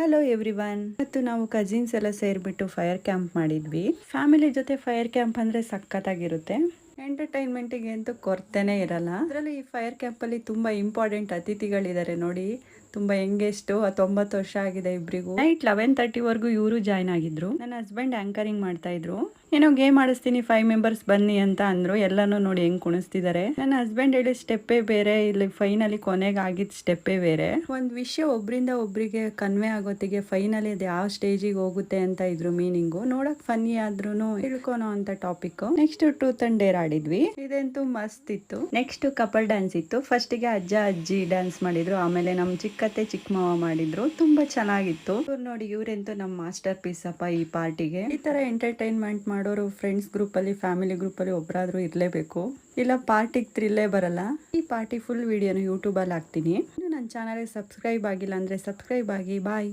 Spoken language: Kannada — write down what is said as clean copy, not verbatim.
ಹಲೋ ಎವ್ರಿವನ್, ಇವತ್ತು ನಾವು ಕಸಿನ್ಸ್ ಎಲ್ಲ ಸೇರಿಬಿಟ್ಟು ಫೈರ್ ಕ್ಯಾಂಪ್ ಮಾಡಿದ್ವಿ. ಫ್ಯಾಮಿಲಿ ಜೊತೆ ಫೈರ್ ಕ್ಯಾಂಪ್ ಅಂದರೆ ಸಖತ್ತಾಗಿರುತ್ತೆ. ಎಂಟರ್ಟೈನ್ಮೆಂಟಿಗೆ ಅಂತೂ ಕೊರತೆನೇ ಇರಲ್ಲ. ಅದರಲ್ಲಿ ಈ ಫೈರ್ ಕ್ಯಾಂಪಲ್ಲಿ ತುಂಬ ಇಂಪಾರ್ಟೆಂಟ್ ಅತಿಥಿಗಳಿದ್ದಾರೆ ನೋಡಿ. ತುಂಬ ಯಂಗೆಸ್ಟು 90 ವರ್ಷ ಆಗಿದೆ ಇಬ್ಬರಿಗೂ. ನೈಟ್ 11:30ವರೆಗೂ ಇವರು ಜಾಯ್ನ್ ಆಗಿದ್ರು. ನನ್ನ ಹಸ್ಬೆಂಡ್ ಆ್ಯಂಕರಿಂಗ್ ಮಾಡ್ತಾ ಇದ್ರು. ಏನೋ ಗೇಮ್ ಆಡಿಸ್ತೀನಿ 5 ಮೆಂಬರ್ಸ್ ಬನ್ನಿ ಅಂತ ಅಂದ್ರು. ಎಲ್ಲಾನು ನೋಡಿ ಹೆಂಗ್ ಕುಣಿಸ್ತಿದ್ದಾರೆ. ನನ್ನ ಹಸ್ಬೆಂಡ್ ಹೇಳಿ ಸ್ಟೆಪ್ಪೇ ಬೇರೆ, ಇಲ್ಲಿ ಫೈನಲಿ ಕೊನೆಗೆ ಆಗಿದ್ದ ಸ್ಟೆಪ್ಪೇ ಬೇರೆ. ಒಂದು ವಿಷಯ ಒಬ್ರಿಂದ ಒಬ್ರಿಗೆ ಕನ್ವೆ ಆಗೋತ್ತಿಗೆ ಫೈನಲಿ ಅದು ಯಾವ ಸ್ಟೇಜಿಗೆ ಹೋಗುತ್ತೆ ಅಂತ ಇದ್ರು ಮೀನಿಂಗು. ನೋಡಕ್ ಫನ್ನಿ ಆದ್ರೂ ತಿಳ್ಕೊನೋ ಅಂತ topic. Next truth and Deere ಆಡಿದ್ವಿ. ಇದಂತೂ ಮಸ್ತ್ ಇತ್ತು. ನೆಕ್ಸ್ಟ್ ಕಪಲ್ ಡ್ಯಾನ್ಸ್ ಇತ್ತು. ಫಸ್ಟಿಗೆ ಅಜ್ಜ ಅಜ್ಜಿ ಡ್ಯಾನ್ಸ್ ಮಾಡಿದ್ರು, ಆಮೇಲೆ ನಮ್ ಚಿಕ್ಕತ್ತೆ ಚಿಕ್ಕ ಮಾವ ಮಾಡಿದ್ರು. ತುಂಬಾ ಚೆನ್ನಾಗಿತ್ತು. ಇವ್ರು ನೋಡಿ, ಇವ್ರೆಂತೂ ನಮ್ ಮಾಸ್ಟರ್ ಪೀಸ್ ಅಪ್ಪ ಈ ಪಾರ್ಟಿಗೆ. ಈ ತರ ಎಂಟರ್ಟೈನ್ಮೆಂಟ್ ಮಾಡೋರು ಫ್ರೆಂಡ್ಸ್ ಗ್ರೂಪ್ ಅಲ್ಲಿ, ಫ್ಯಾಮಿಲಿ ಗ್ರೂಪ್ ಅಲ್ಲಿ ಒಬ್ಬರಾದ್ರೂ ಇರ್ಲೇಬೇಕು, ಇಲ್ಲ ಪಾರ್ಟಿಗೆ ಥ್ರಿಲ್ಲೇ ಬರಲ್ಲ. ಈ ಪಾರ್ಟಿ ಫುಲ್ ವಿಡಿಯೋನ ಯೂಟ್ಯೂಬ್ ಅಲ್ಲಿ ಹಾಕ್ತೀನಿ. ನನ್ನ ಚಾನಲ್ಗೆ ಸಬ್ಸ್ಕ್ರೈಬ್ ಆಗಿಲ್ಲ ಅಂದ್ರೆ ಸಬ್ಸ್ಕ್ರೈಬ್ ಆಗಿ. ಬಾಯ್.